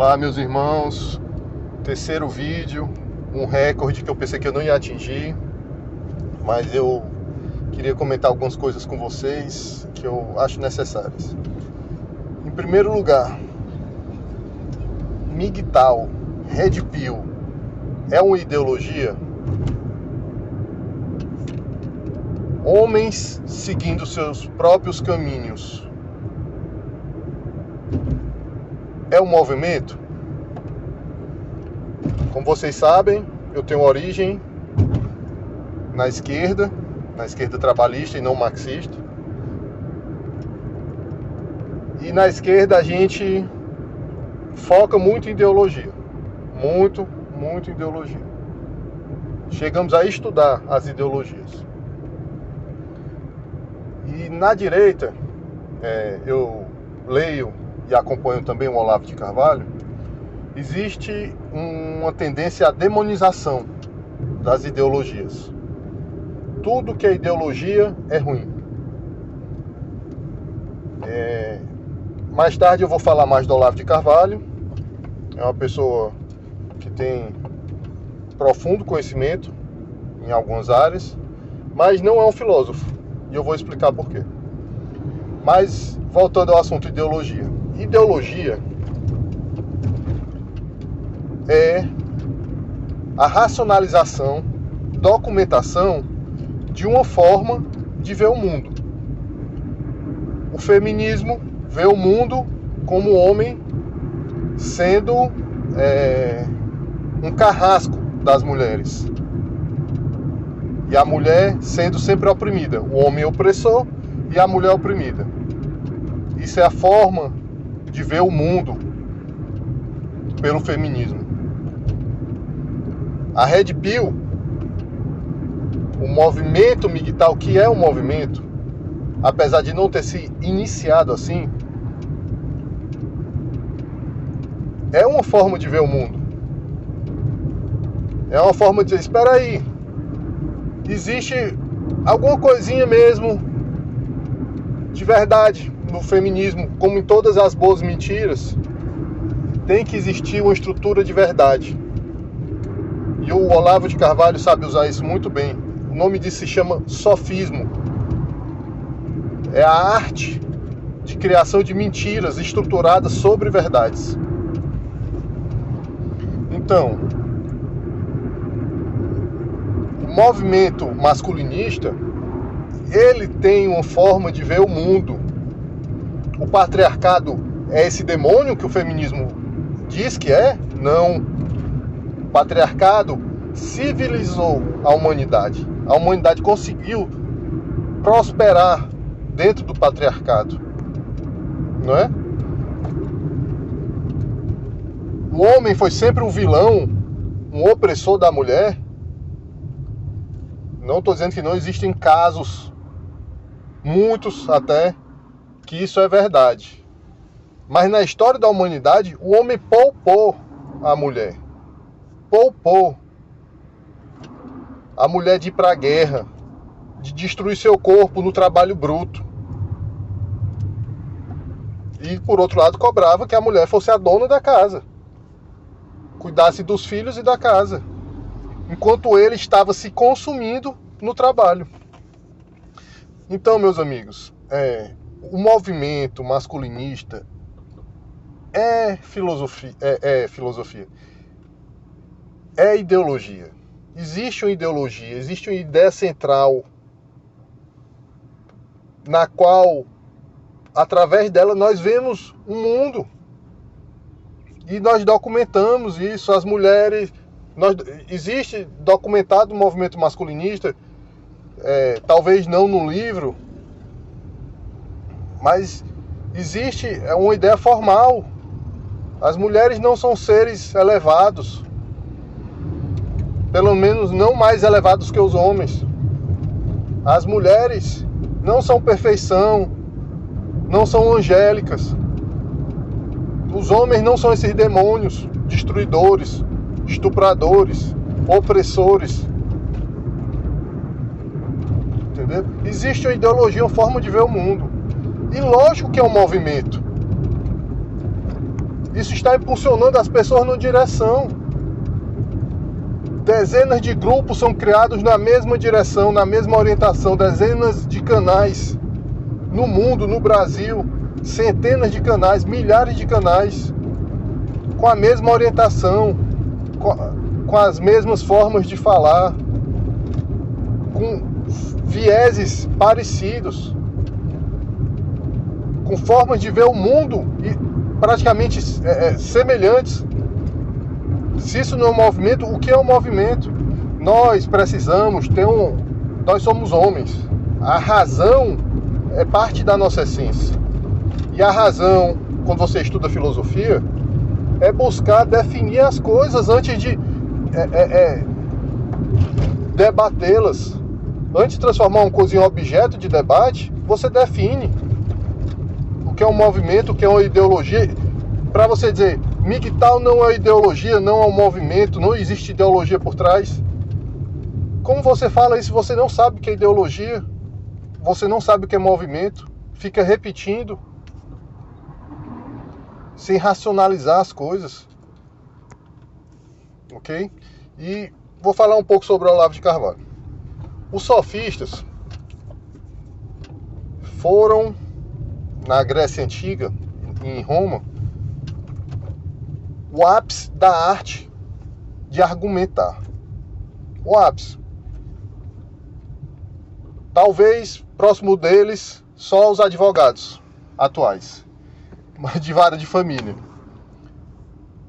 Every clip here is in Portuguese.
Olá, meus irmãos, terceiro vídeo, um recorde que eu pensei que eu não ia atingir, mas eu queria comentar algumas coisas com vocês que eu acho necessárias. Em primeiro lugar, MGTOW, Red Pill, é uma ideologia? Homens seguindo seus próprios caminhos é um movimento? Como vocês sabem, eu tenho origem na esquerda trabalhista e não marxista. E na esquerda a gente foca muito em ideologia. Muito ideologia. Chegamos a estudar as ideologias. E na direita, eu leio e acompanho também o Olavo de Carvalho, existe uma tendência à demonização das ideologias. Tudo que é ideologia é ruim. Mais tarde eu vou falar mais do Olavo de Carvalho. É uma pessoa que tem profundo conhecimento em algumas áreas, mas não é um filósofo. E eu vou explicar por quê. Mas, voltando ao assunto ideologia. Ideologia é a racionalização, documentação de uma forma de ver o mundo. O feminismo vê o mundo como o homem sendo um carrasco das mulheres. E a mulher sendo sempre oprimida. O homem opressor e a mulher oprimida. Isso é a forma de ver o mundo pelo feminismo. A Red Pill, o movimento MGTOW, que é um movimento, apesar de não ter se iniciado assim, é uma forma de ver o mundo. É uma forma de dizer, espera aí, existe alguma coisinha mesmo de verdade no feminismo, como em todas as boas mentiras, tem que existir uma estrutura de verdade. E o Olavo de Carvalho sabe usar isso muito bem. O nome disso se chama sofismo. É a arte de criação de mentiras estruturadas sobre verdades. Então, o movimento masculinista, ele tem uma forma de ver o mundo. O patriarcado é esse demônio que o feminismo diz que é? Não. O patriarcado civilizou a humanidade. A humanidade conseguiu prosperar dentro do patriarcado. Não é? O homem foi sempre um vilão, um opressor da mulher. Não estou dizendo que não existem casos, muitos até, que isso é verdade. Mas na história da humanidade, o homem poupou a mulher. Poupou a mulher de ir para a guerra, de destruir seu corpo no trabalho bruto. E, por outro lado, cobrava que a mulher fosse a dona da casa, cuidasse dos filhos e da casa, enquanto ele estava se consumindo no trabalho. Então, meus amigos, o movimento masculinista é filosofia, é ideologia. Existe uma ideologia, existe uma ideia central na qual, através dela, nós vemos o mundo. E nós documentamos isso. As mulheres... existe documentado o movimento masculinista, talvez não no livro, mas existe uma ideia formal. As mulheres não são seres elevados, pelo menos não mais elevados que os homens. As mulheres não são perfeição, não são angélicas. Os homens não são esses demônios destruidores, estupradores, opressores. Entendeu? Existe uma ideologia, uma forma de ver o mundo. E lógico que é um movimento. Isso está impulsionando as pessoas numa direção. Dezenas de grupos são criados na mesma direção, na mesma orientação. Dezenas de canais no mundo, no Brasil. Centenas de canais, milhares de canais com a mesma orientação, com as mesmas formas de falar, com vieses parecidos, com formas de ver o mundo praticamente semelhantes. Se isso não é um movimento, o que é um movimento? Nós precisamos ter nós somos homens. A razão é parte da nossa essência. E a razão, quando você estuda filosofia, é buscar definir as coisas antes de debatê-las. Antes de transformar uma coisa em objeto de debate, você define o que é um movimento, o que é uma ideologia. Para você dizer, MGTOW não é ideologia, não é um movimento, não existe ideologia por trás. Como você fala isso, você não sabe o que é ideologia, você não sabe o que é movimento, fica repetindo, sem racionalizar as coisas. Ok? E vou falar um pouco sobre o Olavo de Carvalho. Os sofistas foram, na Grécia Antiga, em Roma, o ápice da arte de argumentar. O ápice. Talvez, próximo deles, só os advogados atuais, de vara de família.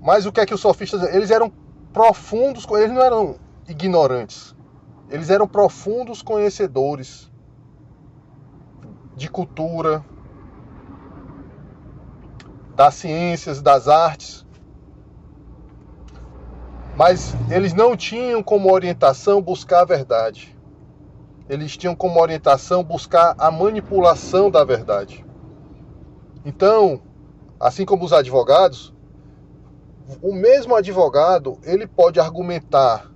Mas o que é que os sofistas... Eles eram profundos, eles não eram ignorantes. Eles eram profundos conhecedores de cultura, das ciências, das artes. Mas eles não tinham como orientação buscar a verdade. Eles tinham como orientação buscar a manipulação da verdade. Então, assim como os advogados, o mesmo advogado, ele pode argumentar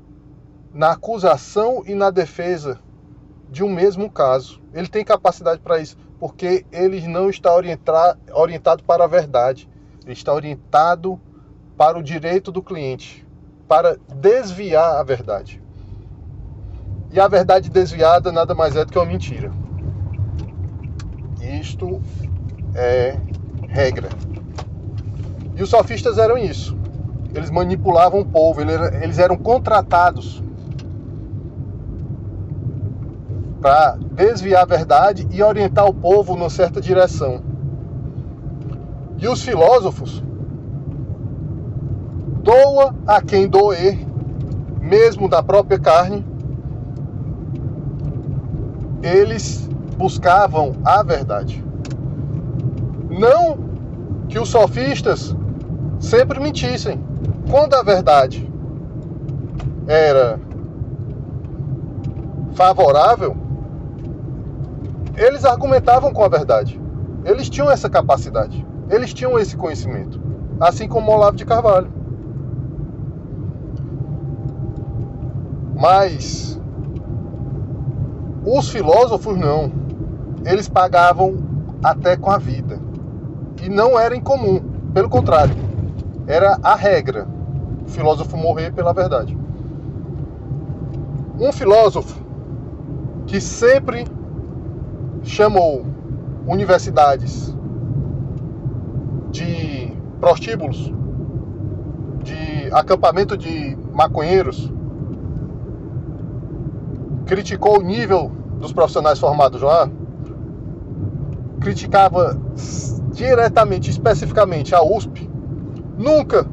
na acusação e na defesa de um mesmo caso. Ele tem capacidade para isso, porque ele não está orientado para a verdade. Ele está orientado para o direito do cliente, para desviar a verdade. E a verdade desviada nada mais é do que uma mentira. Isto é regra. E os sofistas eram isso. Eles manipulavam o povo, eles eram contratados para desviar a verdade e orientar o povo numa certa direção. E os filósofos, doa a quem doer, mesmo da própria carne, eles buscavam a verdade. Não que os sofistas sempre mentissem. Quando a verdade era favorável, eles argumentavam com a verdade. Eles tinham essa capacidade. Eles tinham esse conhecimento. Assim como Olavo de Carvalho. Mas os filósofos não. Eles pagavam até com a vida. E não era incomum. Pelo contrário. Era a regra. O filósofo morrer pela verdade. Um filósofo que sempre chamou universidades de prostíbulos, de acampamento de maconheiros, criticou o nível dos profissionais formados lá, criticava diretamente, especificamente a USP, nunca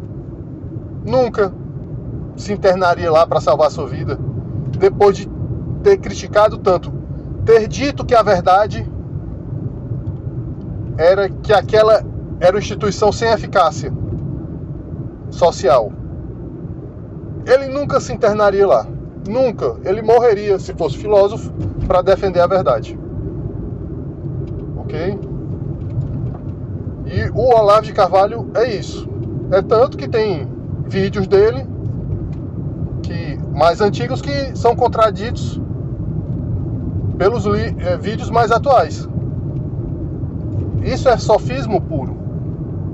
se internaria lá para salvar a sua vida, depois de ter criticado tanto, ter dito que a verdade era que aquela era uma instituição sem eficácia social. Ele nunca se internaria lá. Nunca. Ele morreria, se fosse filósofo, para defender a verdade. Ok? E o Olavo de Carvalho é isso. É tanto que tem vídeos dele mais antigos que são contraditos pelos vídeos mais atuais. Isso é sofismo puro.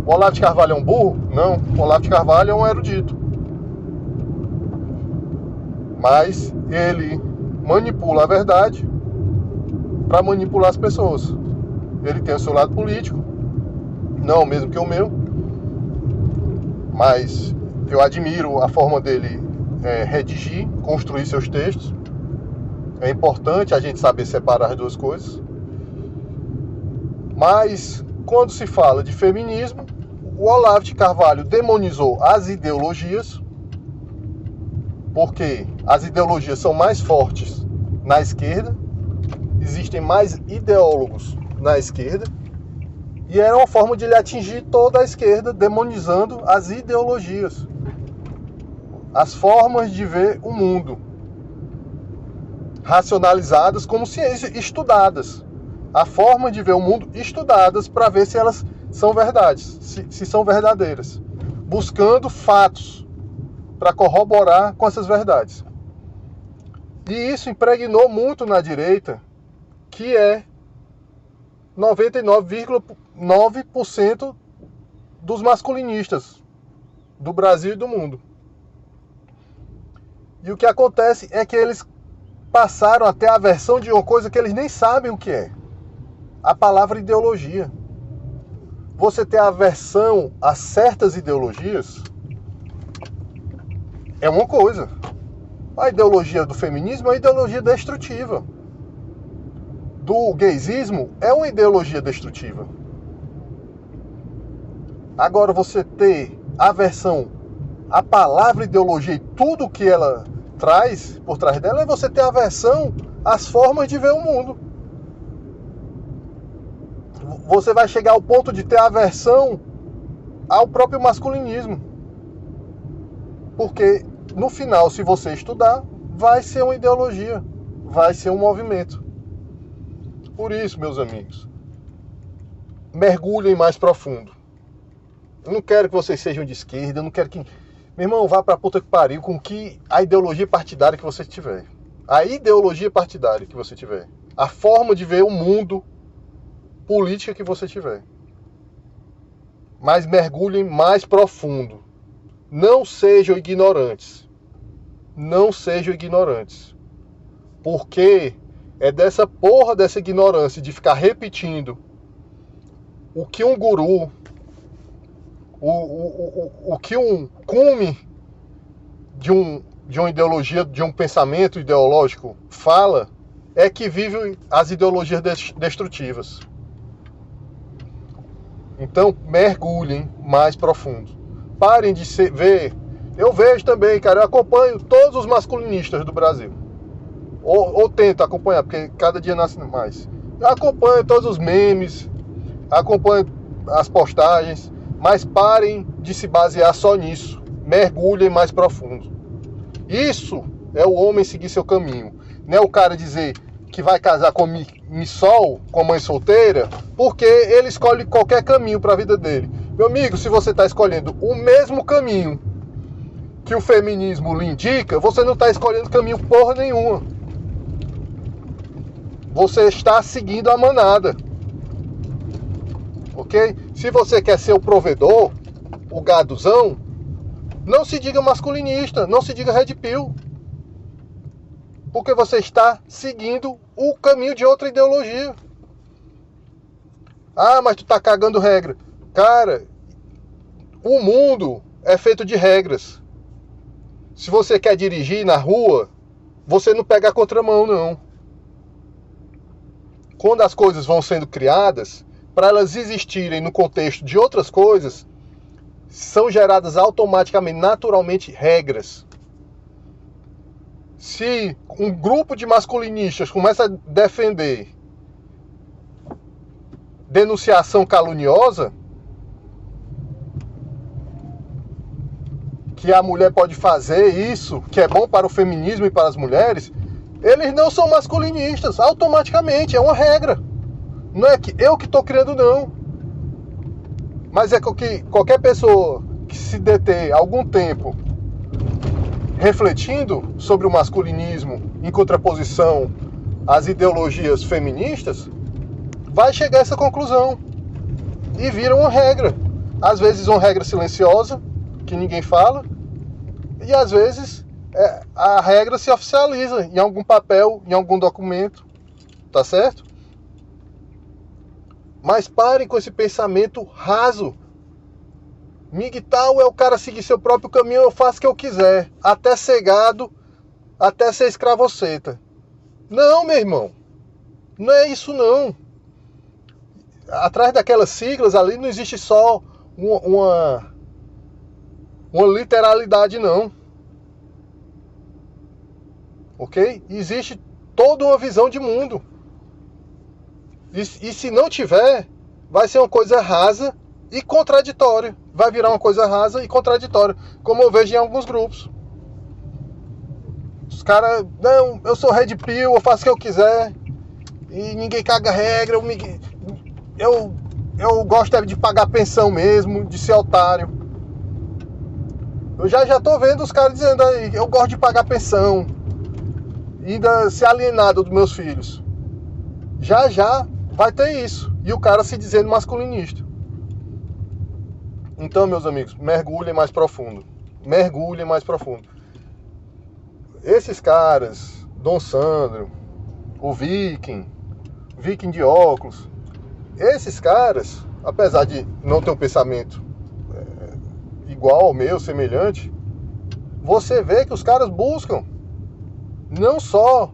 O Olavo de Carvalho é um burro? Não, o Olavo de Carvalho é um erudito. Mas ele manipula a verdade para manipular as pessoas. Ele tem o seu lado político, não o mesmo que o meu, mas eu admiro a forma dele redigir, construir seus textos. É importante a gente saber separar as duas coisas. Mas quando se fala de feminismo, o Olavo de Carvalho demonizou as ideologias, porque as ideologias são mais fortes na esquerda, existem mais ideólogos na esquerda, e era uma forma de ele atingir toda a esquerda, demonizando as ideologias, as formas de ver o mundo, racionalizadas como ciências estudadas, a forma de ver o mundo estudadas para ver se elas são verdades, se são verdadeiras, buscando fatos para corroborar com essas verdades. E isso impregnou muito na direita, que é 99,9% dos masculinistas do Brasil e do mundo. E o que acontece é que eles passaram até a versão de uma coisa que eles nem sabem o que é. A palavra ideologia. Você ter aversão a certas ideologias é uma coisa. A ideologia do feminismo é uma ideologia destrutiva. Do gaysismo é uma ideologia destrutiva. Agora, você ter aversão à palavra ideologia e tudo que ela traz por trás dela, é você ter aversão às formas de ver o mundo. Você vai chegar ao ponto de ter aversão ao próprio masculinismo. Porque, no final, se você estudar, vai ser uma ideologia, vai ser um movimento. Por isso, meus amigos, mergulhem mais profundo. Eu não quero que vocês sejam de esquerda, eu não quero que... Meu irmão, vá pra puta que pariu com que a ideologia partidária que você tiver. A ideologia partidária que você tiver. A forma de ver o mundo política que você tiver. Mas mergulhem mais profundo. Não sejam ignorantes. Não sejam ignorantes. Porque é dessa porra dessa ignorância de ficar repetindo o que um guru, o que um cume de uma ideologia, de um pensamento ideológico fala, é que vive as ideologias destrutivas. Então, mergulhem mais profundo. Parem de ver. Eu vejo também, cara, eu acompanho todos os masculinistas do Brasil. Ou tento acompanhar, porque cada dia nasce mais. Eu acompanho todos os memes, acompanho as postagens, mas parem de se basear só nisso. Mergulhem mais profundo. Isso é o homem seguir seu caminho. Não é o cara dizer que vai casar com missol, com a mãe solteira, porque ele escolhe qualquer caminho para a vida dele. Meu amigo, se você está escolhendo o mesmo caminho que o feminismo lhe indica, você não está escolhendo caminho porra nenhuma. Você está seguindo a manada. Ok? Se você quer ser o provedor, o gaduzão, não se diga masculinista, não se diga red pill. Porque você está seguindo o caminho de outra ideologia. Ah, mas tu está cagando regra. Cara, o mundo é feito de regras. Se você quer dirigir na rua, você não pega a contramão, não. Quando as coisas vão sendo criadas, para elas existirem no contexto de outras coisas, são geradas automaticamente, naturalmente, regras. Se um grupo de masculinistas começa a defender denunciação caluniosa, que a mulher pode fazer isso, que é bom para o feminismo e para as mulheres, eles não são masculinistas, automaticamente, é uma regra. Não é que eu que estou criando, não. Mas é que qualquer pessoa que se deter algum tempo refletindo sobre o masculinismo em contraposição às ideologias feministas, vai chegar a essa conclusão. E vira uma regra. Às vezes uma regra silenciosa, que ninguém fala, e às vezes a regra se oficializa em algum papel, em algum documento, tá certo? Mas parem com esse pensamento raso. MGTOW é o cara seguir seu próprio caminho, eu faço o que eu quiser, até ser gado, até ser escravoceta. Não, meu irmão, não é isso não. Atrás daquelas siglas ali não existe só uma literalidade não. Ok? Existe toda uma visão de mundo. E se não tiver, vai ser uma coisa rasa e contraditória. Vai virar uma coisa rasa e contraditória, como eu vejo em alguns grupos. Os caras, não, eu sou Red Pill, eu faço o que eu quiser, e ninguém caga regra, eu gosto de pagar pensão mesmo, de ser otário. Eu já tô vendo os caras dizendo aí, eu gosto de pagar pensão, ainda ser alienado dos meus filhos. Já vai ter isso. E o cara se dizendo masculinista. Então, meus amigos, mergulhem mais profundo. Mergulhem mais profundo. Esses caras, Dom Sandro, o Viking de óculos, esses caras, apesar de não ter um pensamento igual ao meu, semelhante, você vê que os caras buscam não só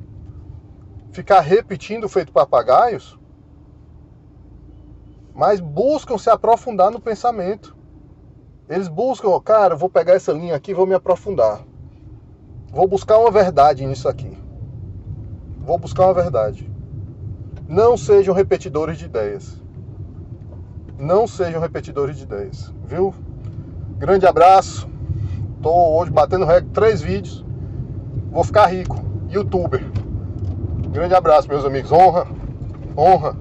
ficar repetindo feito papagaios, mas buscam se aprofundar no pensamento. Eles buscam, cara, vou pegar essa linha aqui e vou me aprofundar. Vou buscar uma verdade nisso aqui. Vou buscar uma verdade. Não sejam repetidores de ideias. Não sejam repetidores de ideias. Viu? Grande abraço. Tô hoje batendo recorde, 3 vídeos. Vou ficar rico. YouTuber. Grande abraço, meus amigos. Honra.